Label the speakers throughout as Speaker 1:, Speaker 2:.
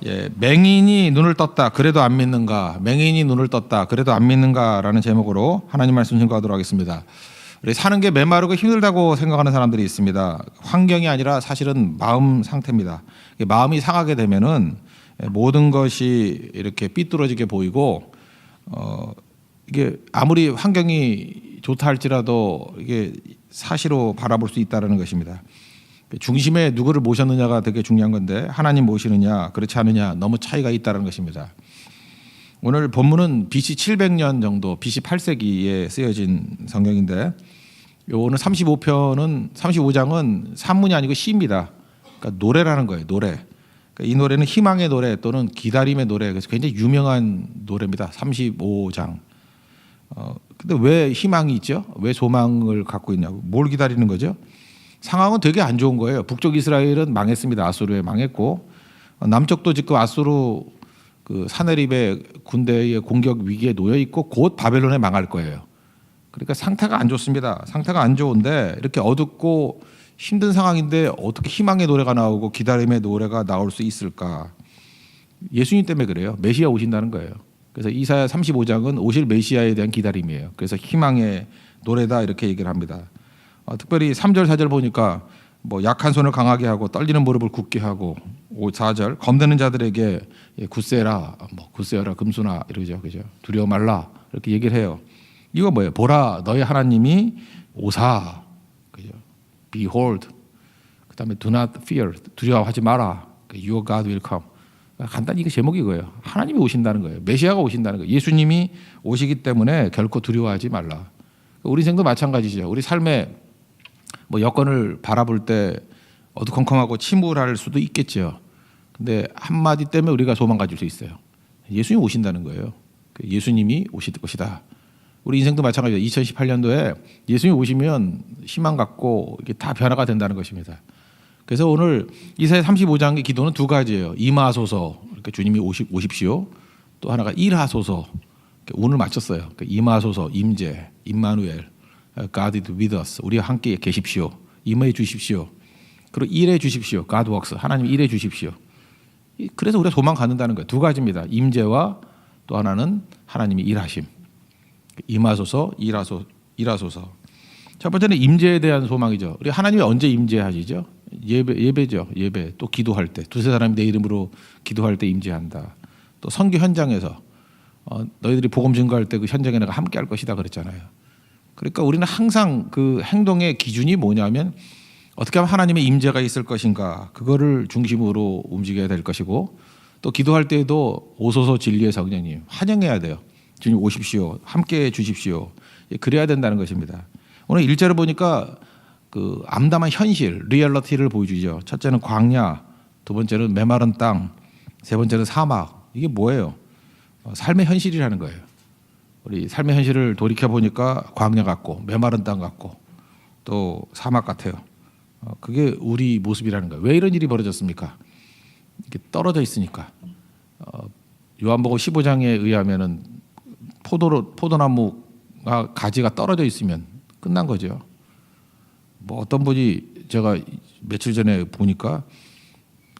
Speaker 1: 예, 맹인이 눈을 떴다. 그래도 안 믿는가? 맹인이 눈을 떴다. 그래도 안 믿는가라는 제목으로 하나님 말씀 증거하도록 하겠습니다. 우리 사는 게 메마르고 힘들다고 생각하는 사람들이 있습니다. 환경이 아니라 사실은 마음 상태입니다. 마음이 상하게 되면은 모든 것이 이렇게 삐뚤어지게 보이고 이게 아무리 환경이 좋다 할지라도 이게 사실로 바라볼 수 있다는 것입니다. 중심에 누구를 모셨느냐가 되게 중요한 건데 하나님 모시느냐 그렇지 않느냐 너무 차이가 있다는 것입니다. 오늘 본문은 BC 700년 정도 BC 8세기에 쓰여진 성경인데 오늘 35장은 산문이 아니고 시입니다. 그러니까 노래라는 거예요. 노래. 그러니까 이 노래는 희망의 노래 또는 기다림의 노래. 그래서 굉장히 유명한 노래입니다. 35장. 근데 왜 희망이 있죠? 왜 소망을 갖고 있냐고? 뭘 기다리는 거죠? 상황은 되게 안 좋은 거예요. 북쪽 이스라엘은 망했습니다. 아수르에 망했고 남쪽도 지금 아수르 그 사내립의 군대의 공격 위기에 놓여 있고 곧 바벨론에 망할 거예요. 그러니까 상태가 안 좋습니다. 상태가 안 좋은데 이렇게 어둡고 힘든 상황인데 어떻게 희망의 노래가 나오고 기다림의 노래가 나올 수 있을까? 예수님 때문에 그래요. 메시아 오신다는 거예요. 그래서 이사야 35장은 오실 메시아에 대한 기다림이에요. 그래서 희망의 노래다 이렇게 얘기를 합니다. 특별히 3절 4절 보니까 뭐 약한 손을 강하게 하고 떨리는 무릎을 굳게 하고 4절 검되는 자들에게 굳세라 굳세어라 금수나 이러죠. 그죠? 두려워 말라 이렇게 얘기를 해요. 이거 뭐예요? 보라 너희 하나님이 오사. 그죠? Behold. 그다음에 do not fear. 두려워하지 마라. Your God will come. 간단히 이거 제목이 이거예요. 하나님이 오신다는 거예요. 메시아가 오신다는 거예요. 예수님이 오시기 때문에 결코 두려워하지 말라. 우리 인생도 마찬가지죠. 우리 삶에 뭐 여건을 바라볼 때 어두컴컴하고 침울할 수도 있겠죠. 근데 한마디 때문에 우리가 소망 가질 수 있어요. 예수님이 오신다는 거예요. 예수님이 오실 것이다. 우리 인생도 마찬가지예요. 2018년도에 예수님이 오시면 희망 갖고 이게 다 변화가 된다는 것입니다. 그래서 오늘 이사야 35장의 기도는 두 가지예요. 임하소서. 이렇게 주님이 오십시오. 또 하나가 일하소서. 운을 맞췄어요. 임하소서, 임재, 임마누엘. God is with us. 우리와 함께 계십시오. 임해 주십시오. 그리고 일해 주십시오. God works. 하나님 일해 주십시오. 그래서 우리가 소망 갖는다는 거예요. 두 가지입니다. 임재와 또 하나는 하나님이 일하심. 임하소서, 일하소서. 첫 번째는 임재에 대한 소망이죠. 우리 하나님이 언제 임재하시죠? 예배죠. 예배. 또 기도할 때. 두세 사람이 내 이름으로 기도할 때 임재한다. 또 선교 현장에서 너희들이 복음 증거할 때 그 현장에 내가 함께 할 것이다 그랬잖아요. 그러니까 우리는 항상 그 행동의 기준이 뭐냐면 어떻게 하면 하나님의 임재가 있을 것인가 그거를 중심으로 움직여야 될 것이고 또 기도할 때에도 오소서 진리의 성령님 환영해야 돼요. 주님 오십시오. 함께해 주십시오. 그래야 된다는 것입니다. 오늘 1절을 보니까 그 암담한 현실, 리얼리티를 보여주죠. 첫째는 광야, 두 번째는 메마른 땅, 세 번째는 사막. 이게 뭐예요? 삶의 현실이라는 거예요. 우리 삶의 현실을 돌이켜 보니까 광야 같고 메마른 땅 같고 또 사막 같아요. 그게 우리 모습이라는 거예요. 왜 이런 일이 벌어졌습니까? 이렇게 떨어져 있으니까. 요한복음 15장에 의하면은 포도나무가 가지가 떨어져 있으면 끝난 거죠. 뭐 어떤 분이 제가 며칠 전에 보니까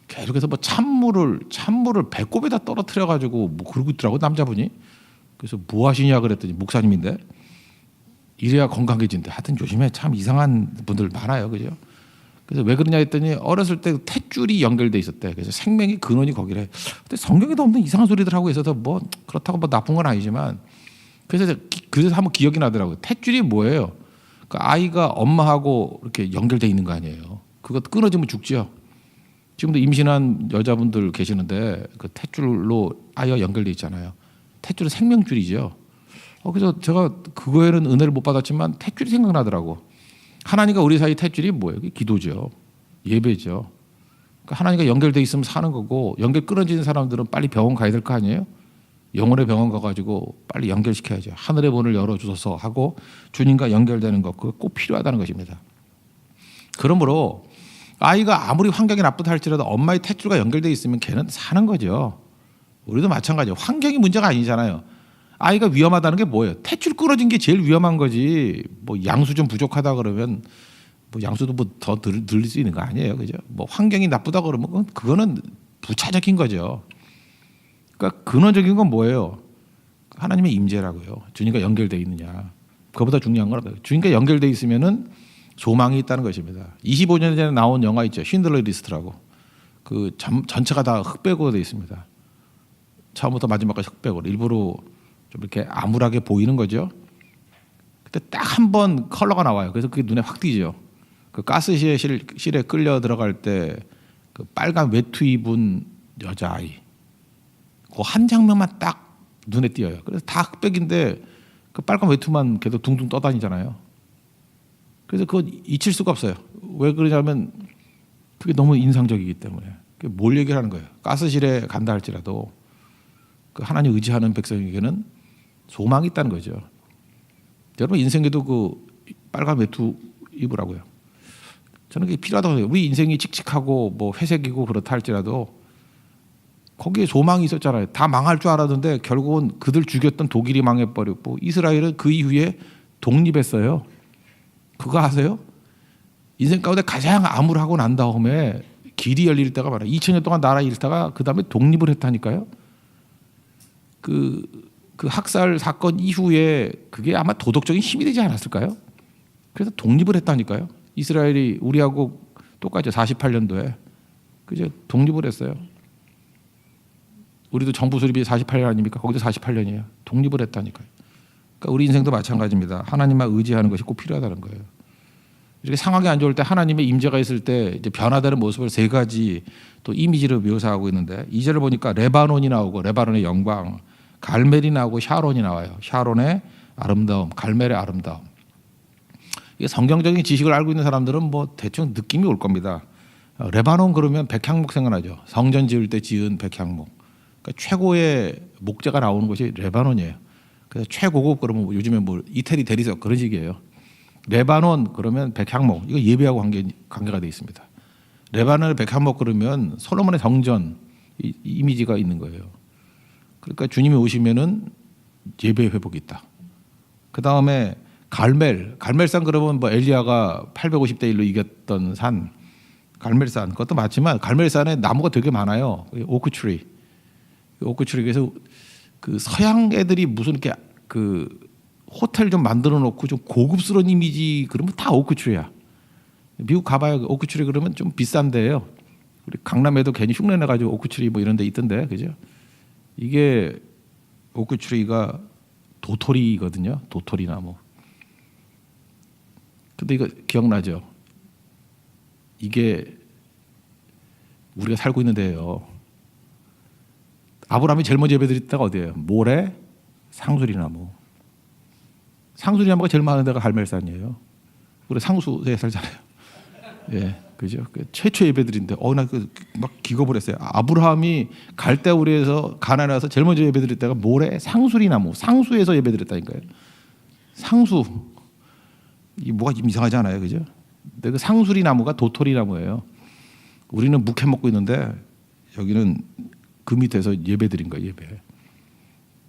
Speaker 1: 계속해서 뭐 찬물을 배꼽에다 떨어뜨려 가지고 뭐 그러고 있더라고 남자분이. 그래서 뭐 하시냐 그랬더니 목사님인데 이래야 건강해진대. 하여튼 조심해. 참 이상한 분들 많아요, 그죠? 그래서 왜 그러냐 했더니 어렸을 때 탯줄이 연결돼 있었대. 그래서 생명의 근원이 거기래. 근데 성경에도 없는 이상한 소리들 하고 있어서 뭐 그렇다고 뭐 나쁜 건 아니지만 그래서 한번 기억이 나더라고요. 탯줄이 뭐예요? 그 아이가 엄마하고 이렇게 연결돼 있는 거 아니에요? 그거 끊어지면 죽죠. 지금도 임신한 여자분들 계시는데 그 탯줄로 아이와 연결돼 있잖아요. 탯줄은 생명줄이죠. 그래서 제가 그거에는 은혜를 못 받았지만 탯줄이 생각나더라고. 하나님과 우리 사이 탯줄이 뭐예요? 기도죠. 예배죠. 그러니까 하나님과 연결돼 있으면 사는 거고 연결 끊어지는 사람들은 빨리 병원 가야 될 거 아니에요? 영혼의 병원 가가지고 빨리 연결시켜야죠. 하늘의 문을 열어주소서 하고 주님과 연결되는 것 그거 꼭 필요하다는 것입니다. 그러므로 아이가 아무리 환경이 나쁘다 할지라도 엄마의 탯줄과 연결돼 있으면 걔는 사는 거죠. 우리도 마찬가지예요. 환경이 문제가 아니잖아요. 아이가 위험하다는 게 뭐예요? 탯줄 끊어진 게 제일 위험한 거지. 뭐 양수 좀 부족하다 그러면 뭐 양수도 뭐 더 들릴 수 있는 거 아니에요, 그죠? 뭐 환경이 나쁘다 그러면 그거는 부차적인 거죠. 그러니까 근원적인 건 뭐예요? 하나님의 임재라고요. 주님과 연결되어 있느냐. 그보다 중요한 건 없어요. 주님과 연결되어 있으면은 소망이 있다는 것입니다. 25년 전에 나온 영화 있죠. 쉰들러 리스트라고. 그 전체가 다 흑백으로 되어 있습니다. 처음부터 마지막까지 흑백으로. 일부러 좀 이렇게 암울하게 보이는 거죠. 그때 딱 한 번 컬러가 나와요. 그래서 그게 눈에 확 띄죠. 그 가스실에 끌려 들어갈 때 그 빨간 외투 입은 여자아이. 그 한 장면만 딱 눈에 띄어요. 그래서 다 흑백인데 그 빨간 외투만 계속 둥둥 떠다니잖아요. 그래서 그건 잊힐 수가 없어요. 왜 그러냐면 그게 너무 인상적이기 때문에. 그게 뭘 얘기하는 거예요. 가스실에 간다 할지라도 그 하나님 의지하는 백성에게는 소망이 있다는 거죠. 여러분 인생에도 그 빨간 외투 입으라고요. 저는 그게 필요하다고 해요. 우리 인생이 칙칙하고 뭐 회색이고 그렇다 할지라도 거기에 소망이 있었잖아요. 다 망할 줄 알았는데 결국은 그들 죽였던 독일이 망해버렸고 이스라엘은 그 이후에 독립했어요. 그거 아세요? 인생 가운데 가장 암울하고 난 다음에 길이 열릴 때가 많아요. 2000년 동안 나라 잃다가 그 다음에 독립을 했다니까요. 그 학살 사건 이후에 그게 아마 도덕적인 힘이 되지 않았을까요? 그래서 독립을 했다니까요. 이스라엘이 우리하고 똑같죠. 48년도에 그죠? 독립을 했어요. 우리도 정부 수립이 48년 아닙니까? 거기도 48년이에요. 독립을 했다니까요. 그러니까 우리 인생도 마찬가지입니다. 하나님만 의지하는 것이 꼭 필요하다는 거예요. 이렇게 상황이 안 좋을 때 하나님의 임재가 있을 때 이제 변화되는 모습을 세 가지 또 이미지로 묘사하고 있는데 2절을 보니까 레바논이 나오고 레바논의 영광, 갈멜이 나오고 샤론이 나와요. 샤론의 아름다움, 갈멜의 아름다움. 이게 성경적인 지식을 알고 있는 사람들은 뭐 대충 느낌이 올 겁니다. 레바논 그러면 백향목 생각나죠. 성전 지을 때 지은 백향목. 그러니까 최고의 목재가 나오는 곳이 레바논이에요. 그래서 최고급 그러면 요즘에 뭐 이태리 대리석 그런 식이에요. 레바논 그러면 백향목 이거 예배하고 관계가 돼 있습니다. 레바논의 백향목 그러면 솔로몬의 성전 이미지가 있는 거예요. 그러니까 주님이 오시면은 예배 회복이 있다. 그 다음에 갈멜산 그러면 뭐 엘리야가 850대 1로 이겼던 산 갈멜산 그것도 맞지만 갈멜산에 나무가 되게 많아요. 오크트리 그래서 그 서양 애들이 무슨 이렇게 그 호텔 좀 만들어 놓고 좀 고급스러운 이미지 그러면 다 오크트리야. 미국 가봐요. 오크트리 그러면 좀 비싼데요. 우리 강남에도 괜히 흉내 내가지고 오크트리 뭐 이런 데 있던데 그죠? 이게 오크트리가 도토리거든요. 도토리 나무. 근데 이거 기억나죠? 이게 우리가 살고 있는 데예요. 아브라함이 제일 먼저 예배드릴 때가 어디예요? 모래, 상수리나무. 상수리나무가 제일 많은 데가 갈멜산이에요. 우리 상수에 살잖아요. 예, 그죠? 최초 예배드린데, 나 막 기겁을 했어요. 아브라함이 갈대우리에서 가나안에 와서 제일 먼저 예배드릴 때가 모래, 상수리나무, 상수에서 예배드렸다니까요. 상수. 이 뭐가 좀 이상하지 않아요, 그죠? 근데 그 상수리나무가 도토리나무예요. 우리는 묵해 먹고 있는데 여기는 그 밑에서 예배드린 거예요, 예배.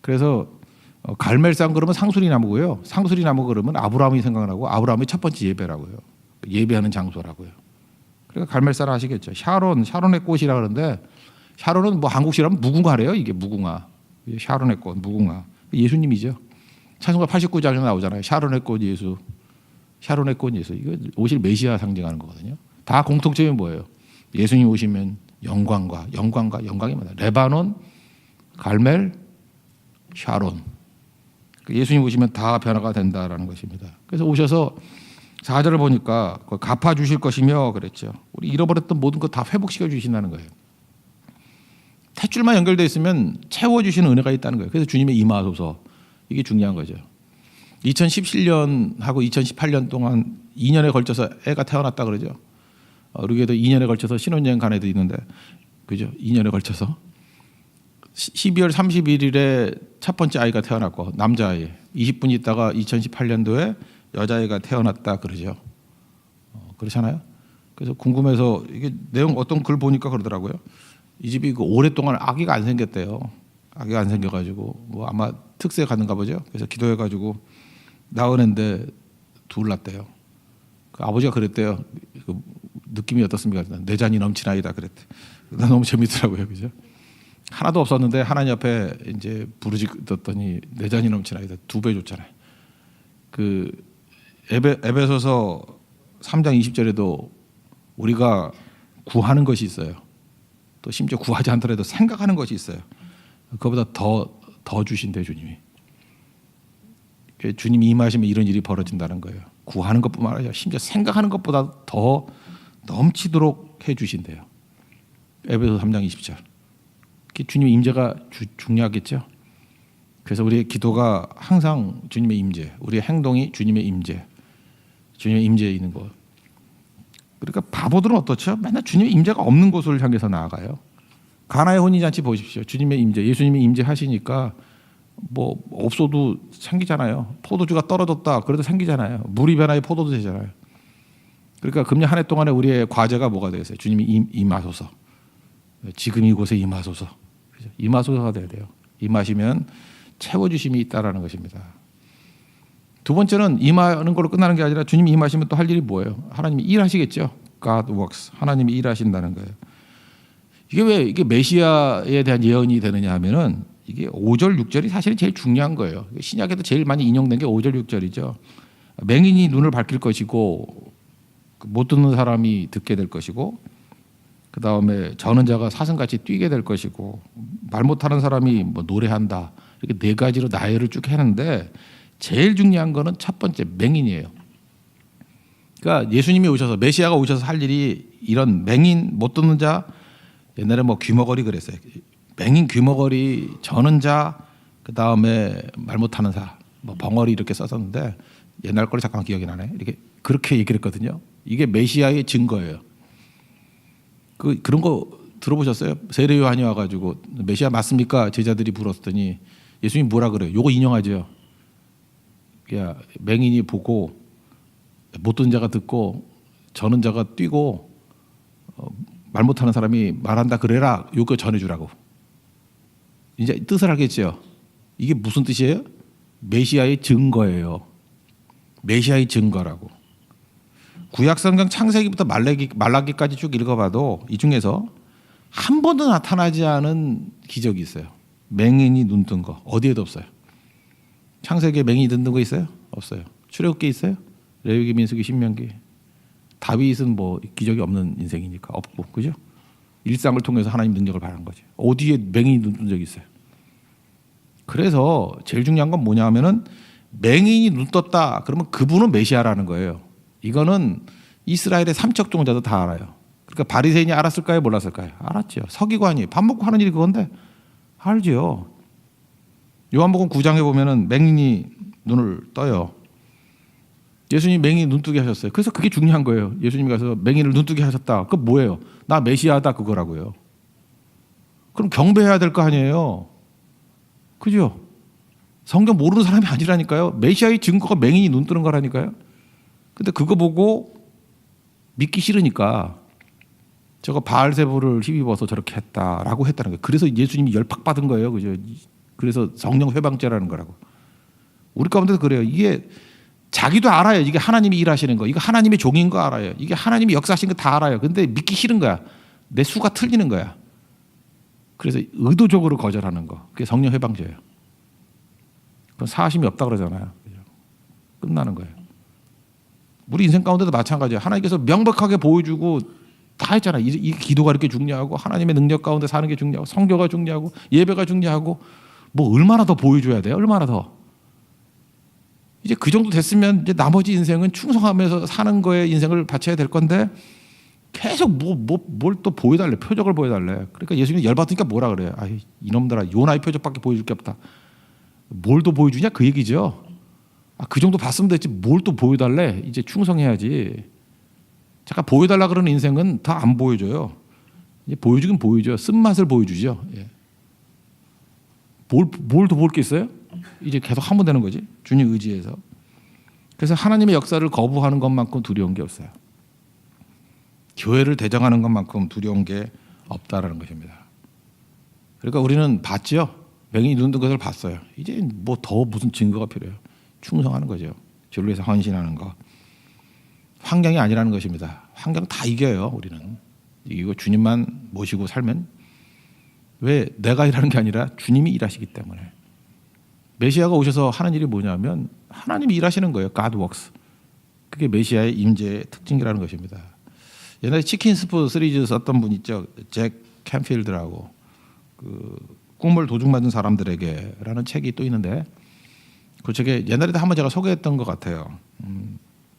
Speaker 1: 그래서 갈멜산 그러면 상수리나무고요. 상수리나무 그러면 아브라함이 생각나고 아브라함의 첫 번째 예배라고요. 예배하는 장소라고요. 그러니까 갈멜산 아시겠죠? 샤론의 꽃이라 그러는데 샤론은 뭐 한국식이라면 무궁화래요. 이게 무궁화. 샤론의 꽃, 무궁화. 예수님이죠. 찬송가 89장에 나오잖아요. 샤론의 꽃 예수. 샤론의 꽃 예수. 이거 오실 메시아 상징하는 거거든요. 다 공통점이 뭐예요? 예수님 오시면 영광이 많아요. 레바논, 갈멜, 샤론. 예수님 오시면 다 변화가 된다라는 것입니다. 그래서 오셔서 4절을 보니까 갚아주실 것이며 그랬죠. 우리 잃어버렸던 모든 것 다 회복시켜 주신다는 거예요. 탯줄만 연결되어 있으면 채워주시는 은혜가 있다는 거예요. 그래서 주님의 임하소서 이게 중요한 거죠. 2017년하고 2018년 동안 2년에 걸쳐서 애가 태어났다 그러죠. 우리에도 2년에 걸쳐서 신혼여행 간 애도 있는데 그죠? 2년에 걸쳐서 12월 31일에 첫 번째 아이가 태어났고 남자아이 20분 있다가 2018년도에 여자아이가 태어났다 그러죠. 그렇잖아요. 그래서 궁금해서 이게 내용 어떤 글 보니까 그러더라고요. 이 집이 그 오랫동안 아기가 안 생겼대요. 아기가 안 생겨가지고 뭐 아마 특세 갔는가 보죠. 그래서 기도해가지고 낳은애인데 둘 낳대요. 그 아버지가 그랬대요. 그 느낌이 어떻습니까? 내잔이 넘친 아이다 그랬대. 너무 재밌더라고요, 그죠? 하나도 없었는데 하나님 앞에 이제 부르짖었더니 내 잔이 넘치나이다 2배 줬잖아요. 그 에베소서 3장 20절에도 우리가 구하는 것이 있어요. 또 심지어 구하지 않더라도 생각하는 것이 있어요. 그거보다 더 주신대 주님이. 주님이 임하시면 이런 일이 벌어진다는 거예요. 구하는 것뿐만 아니라 심지어 생각하는 것보다 더 넘치도록 해 주신대요. 에베소서 3장 20절. 주님의 임재가 중요하겠죠. 그래서 우리의 기도가 항상 주님의 임재, 우리의 행동이 주님의 임재, 주님의 임재에 있는 것. 그러니까 바보들은 어떻죠? 맨날 주님의 임재가 없는 곳을 향해서 나아가요. 가나의 혼인잔치 보십시오. 주님의 임재, 예수님이 임재하시니까 뭐 없어도 생기잖아요. 포도주가 떨어졌다 그래도 생기잖아요. 물이 변하여 포도도 되잖아요. 그러니까 금년 한 해 동안에 우리의 과제가 뭐가 되겠어요? 주님이 임하소서. 지금 이곳에 임하소서. 임하소서가 돼야 돼요. 임하시면 채워주심이 있다라는 것입니다. 두 번째는 임하는 걸로 끝나는 게 아니라 주님이 임하시면 또 할 일이 뭐예요? 하나님이 일하시겠죠. God works. 하나님이 일하신다는 거예요. 이게 왜 이게 메시아에 대한 예언이 되느냐 하면은 이게 5절 6절이 사실은 제일 중요한 거예요. 신약에도 제일 많이 인용된 게 5절 6절이죠. 맹인이 눈을 밝힐 것이고 못 듣는 사람이 듣게 될 것이고 그 다음에 저는 자가 사슴같이 뛰게 될 것이고 말 못하는 사람이 뭐 노래한다. 이렇게 네 가지로 나열을 쭉 했는데 제일 중요한 거는 첫 번째 맹인이에요. 그러니까 예수님이 오셔서 메시아가 오셔서 할 일이 이런 맹인 못 듣는 자 옛날에 뭐 귀머거리 그랬어요. 맹인 귀머거리 저는 자 그 다음에 말 못하는 사 뭐 벙어리 이렇게 썼었는데 옛날 걸 잠깐 기억이 나네. 이렇게 그렇게 얘기를 했거든요. 이게 메시아의 증거예요. 그런 거 들어보셨어요? 세례 요한이 와가지고 메시아 맞습니까? 제자들이 물었더니 예수님 뭐라 그래요? 요거 인용하죠. 야, 맹인이 보고 못 듣는 자가 듣고 저는 자가 뛰고 말 못하는 사람이 말한다 그래라. 요거 전해주라고. 이제 뜻을 알겠죠. 이게 무슨 뜻이에요? 메시아의 증거예요. 메시아의 증거라고. 구약성경 창세기부터 말라기까지 쭉 읽어봐도 이 중에서 한 번도 나타나지 않은 기적이 있어요. 맹인이 눈 뜬 거 어디에도 없어요. 창세기에 맹인이 눈 뜬 거 있어요? 없어요. 출애굽기에 있어요? 레위기, 민수기, 신명기. 다윗은 뭐 기적이 없는 인생이니까 없고, 그죠? 일상을 통해서 하나님 능력을 발한 거지. 어디에 맹인이 눈 뜬 적이 있어요? 그래서 제일 중요한 건 뭐냐 하면은 맹인이 눈 떴다. 그러면 그분은 메시아라는 거예요. 이거는 이스라엘의 삼척종자도 다 알아요. 그러니까 바리새인이 알았을까요? 몰랐을까요? 알았죠. 서기관이 밥 먹고 하는 일이 그건데 알죠. 요한복음 9장에 보면은 맹인이 눈을 떠요. 예수님이 맹인이 눈뜨게 하셨어요. 그래서 그게 중요한 거예요. 예수님이 가서 맹인을 눈뜨게 하셨다. 그건 뭐예요? 나 메시아다 그거라고요. 그럼 경배해야 될 거 아니에요. 그죠? 성경 모르는 사람이 아니라니까요. 메시아의 증거가 맹인이 눈 뜨는 거라니까요. 근데 그거 보고 믿기 싫으니까 저거 바알세부를 힘입어서 저렇게 했다라고 했다는 거예요. 그래서 예수님이 열팍 받은 거예요. 그죠? 그래서 성령 회방죄라는 거라고. 우리 가운데도 그래요. 이게 자기도 알아요. 이게 하나님이 일하시는 거. 이거 하나님의 종인 거 알아요. 이게 하나님이 역사하신 거 다 알아요. 근데 믿기 싫은 거야. 내 수가 틀리는 거야. 그래서 의도적으로 거절하는 거. 그게 성령 회방죄예요. 그건 사심이 없다 그러잖아요. 끝나는 거예요. 우리 인생 가운데도 마찬가지예요. 하나님께서 명백하게 보여주고 다 했잖아요. 이 기도가 이렇게 중요하고 하나님의 능력 가운데 사는 게 중요하고 성교가 중요하고 예배가 중요하고 뭐 얼마나 더 보여줘야 돼요? 얼마나 더. 이제 그 정도 됐으면 이제 나머지 인생은 충성하면서 사는 거에 인생을 바쳐야 될 건데 계속 뭘 또 보여달래. 표적을 보여달래. 그러니까 예수님이 열받으니까 뭐라 그래요? 아, 이놈들아 요나의 표적밖에 보여줄 게 없다. 뭘 또 보여주냐? 그 얘기죠. 아, 그 정도 봤으면 됐지 뭘 또 보여달래? 이제 충성해야지. 잠깐 보여달라 그러는 인생은 다 안 보여줘요. 이제 보여주긴 보여줘요. 쓴맛을 보여주죠. 예. 뭘 더 볼 게 있어요? 이제 계속 하면 되는 거지. 주님 의지해서. 그래서 하나님의 역사를 거부하는 것만큼 두려운 게 없어요. 교회를 대장하는 것만큼 두려운 게 없다라는 것입니다. 그러니까 우리는 봤죠. 맹인이 눈 뜬 것을 봤어요. 이제 뭐 더 무슨 증거가 필요해요. 충성하는 거죠. 주를 위해서 헌신하는 거. 환경이 아니라는 것입니다. 환경 다 이겨요. 우리는. 이기고 주님만 모시고 살면 왜 내가 일하는 게 아니라 주님이 일하시기 때문에. 메시아가 오셔서 하는 일이 뭐냐면 하나님이 일하시는 거예요. God works. 그게 메시아의 임재의 특징이라는 것입니다. 옛날에 치킨 스프 시리즈 썼던 분 있죠. 잭 캠필드라고 그 꿈을 도둑맞은 사람들에게라는 책이 또 있는데 그 책에 옛날에도 한번 제가 소개했던 것 같아요.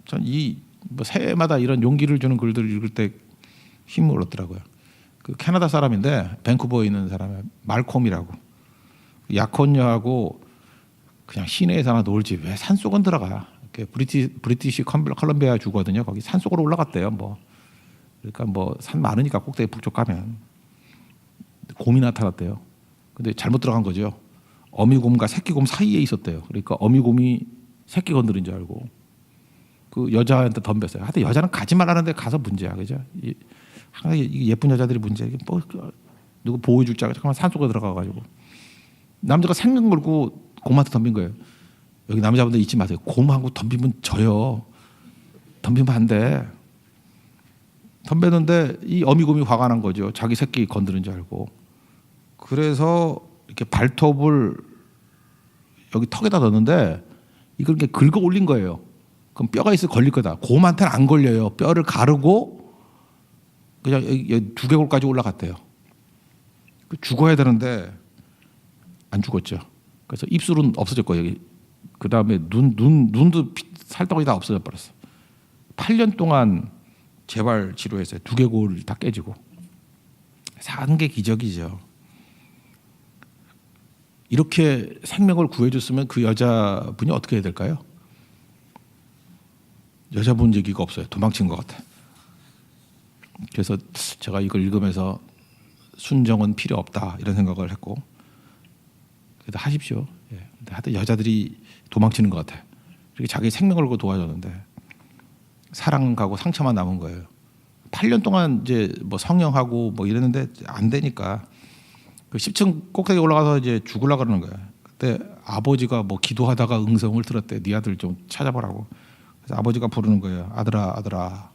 Speaker 1: 전 이 뭐 새해마다 이런 용기를 주는 글들을 읽을 때 힘을 얻더라고요. 그 캐나다 사람인데 밴쿠버에 있는 사람이 말콤이라고 약혼녀하고 그냥 시내에서나 놀지 왜 산속은 들어가? 브리티시 컬럼비아 주거든요. 거기 산속으로 올라갔대요. 뭐 그러니까 뭐 산 많으니까 꼭대기 북쪽 가면 곰이 나타났대요. 근데 잘못 들어간 거죠. 어미곰과 새끼곰 사이에 있었대요. 그러니까 어미곰이 새끼 건드린 줄 알고 그 여자한테 덤볐어요. 하여튼 여자는 가지 말라는데 가서 문제야, 그죠? 항상 예쁜 여자들이 문제야. 뭐 누구 보호해줄 자가 잠깐만 산속에 들어가가지고 남자가 생명 걸고 곰한테 덤빈 거예요. 여기 남자분들 잊지 마세요. 곰하고 덤비면 져요. 덤비면 안 돼. 덤볐는데 이 어미곰이 화가 난 거죠. 자기 새끼 건드린 줄 알고. 그래서 이렇게 발톱을 여기 턱에다 넣었는데 이걸 이렇게 긁어 올린 거예요. 그럼 뼈가 있어 걸릴 거다. 곰한테는 안 걸려요. 뼈를 가르고 그냥 여기 두개골까지 올라갔대요. 죽어야 되는데 안 죽었죠. 그래서 입술은 없어졌고 그 다음에 눈도 살덩이 다 없어져 버렸어. 8년 동안 재활 치료했어요. 두개골 다 깨지고. 산 게 기적이죠. 이렇게 생명을 구해줬으면 그 여자분이 어떻게 해야 될까요? 여자분 얘기가 없어요. 도망친 것 같아. 그래서 제가 이걸 읽으면서 순정은 필요 없다 이런 생각을 했고 그래도 하십시오. 예. 하여튼 여자들이 도망치는 것 같아. 이렇게 자기 생명을 걸고 도와줬는데 사랑 가고 상처만 남은 거예요. 8년 동안 이제 뭐 성형하고 뭐 이랬는데 안 되니까 그 10층 꼭대기 올라가서 이제 죽으려 그러는 거예요. 그때 아버지가 뭐 기도하다가 음성을 들었대. 네 아들 좀 찾아보라고. 그래서 아버지가 부르는 거예요. 아들아, 아들아.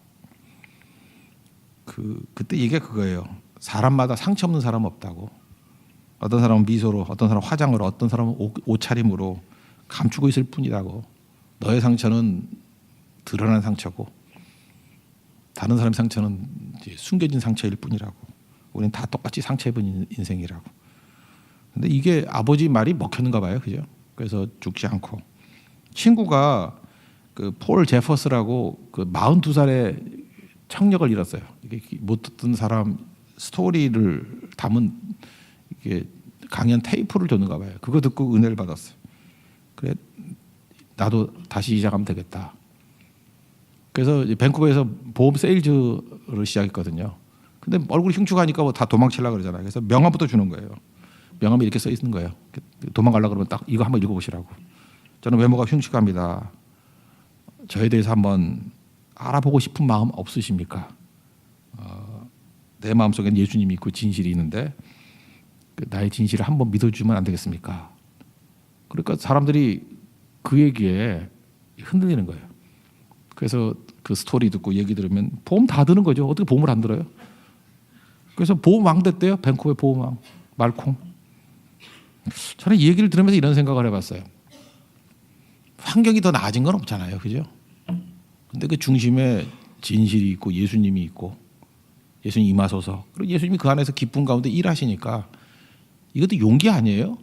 Speaker 1: 그때 이게 그거예요. 사람마다 상처 없는 사람 없다고. 어떤 사람은 미소로, 어떤 사람은 화장으로, 어떤 사람은 옷차림으로 감추고 있을 뿐이라고. 너의 상처는 드러난 상처고 다른 사람의 상처는 이제 숨겨진 상처일 뿐이라고. 우리는 다 똑같이 상처 입은 인생이라고. 근데 이게 아버지 말이 먹혔는가 봐요. 그죠? 그래서 죽지 않고. 친구가 그 폴 제퍼스라고 그 42살에 청력을 잃었어요. 이게 못 듣던 사람 스토리를 담은 이게 강연 테이프를 줬는가 봐요. 그거 듣고 은혜를 받았어요. 그래 나도 다시 시작하면 되겠다. 그래서 밴쿠버에서 보험 세일즈를 시작했거든요. 근데 얼굴이 흉측하니까 뭐 다 도망치려고 그러잖아요. 그래서 명함부터 주는 거예요. 명함에 이렇게 써 있는 거예요. 도망가려고 그러면 딱 이거 한번 읽어보시라고. 저는 외모가 흉측합니다. 저에 대해서 한번 알아보고 싶은 마음 없으십니까? 내 마음속엔 예수님이 있고 진실이 있는데 나의 진실을 한번 믿어주면 안 되겠습니까? 그러니까 사람들이 그 얘기에 흔들리는 거예요. 그래서 그 스토리 듣고 얘기 들으면 보험 다 드는 거죠. 어떻게 보험을 안 들어요? 그래서 보험왕 됐대요. 밴쿠버의 보험왕 말콤. 저는 이 얘기를 들으면서 이런 생각을 해봤어요. 환경이 더 나아진 건 없잖아요. 그죠? 근데 그 중심에 진실이 있고 예수님이 있고 예수님 임하소서. 그리고 예수님이 그 안에서 기쁨 가운데 일하시니까 이것도 용기 아니에요?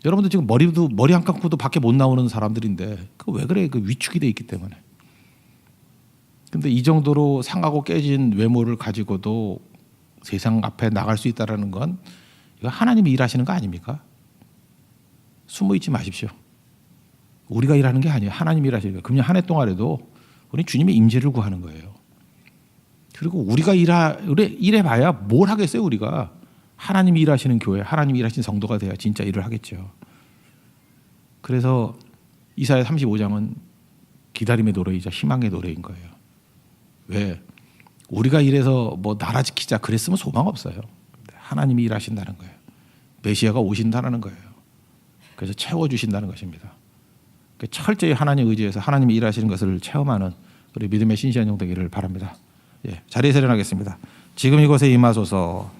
Speaker 1: 여러분들 지금 머리 한 감고도 밖에 못 나오는 사람들인데 그 왜 그래? 그 위축이 돼 있기 때문에. 근데 이 정도로 상하고 깨진 외모를 가지고도 세상 앞에 나갈 수 있다라는 건 이거 하나님이 일하시는 거 아닙니까? 숨어 있지 마십시오. 우리가 일하는 게 아니에요. 하나님이 일하시는 거예요. 그냥 한 해 동안에도 우리 주님의 임재를 구하는 거예요. 그리고 우리가 일해봐야 뭘 하겠어요. 우리가 하나님이 일하시는 교회, 하나님이 일하시는 성도가 돼야 진짜 일을 하겠죠. 그래서 이사야 35장은 기다림의 노래이자 희망의 노래인 거예요. 왜? 우리가 일해서 뭐 나라 지키자 그랬으면 소망 없어요. 하나님이 일하신다는 거예요. 메시아가 오신다는 거예요. 그래서 채워주신다는 것입니다. 철저히 하나님 의지해서 하나님이 일하시는 것을 체험하는 우리 믿음의 신실한 종 되기를 바랍니다. 예, 자리에 세련하겠습니다. 지금 이곳에 임하소서.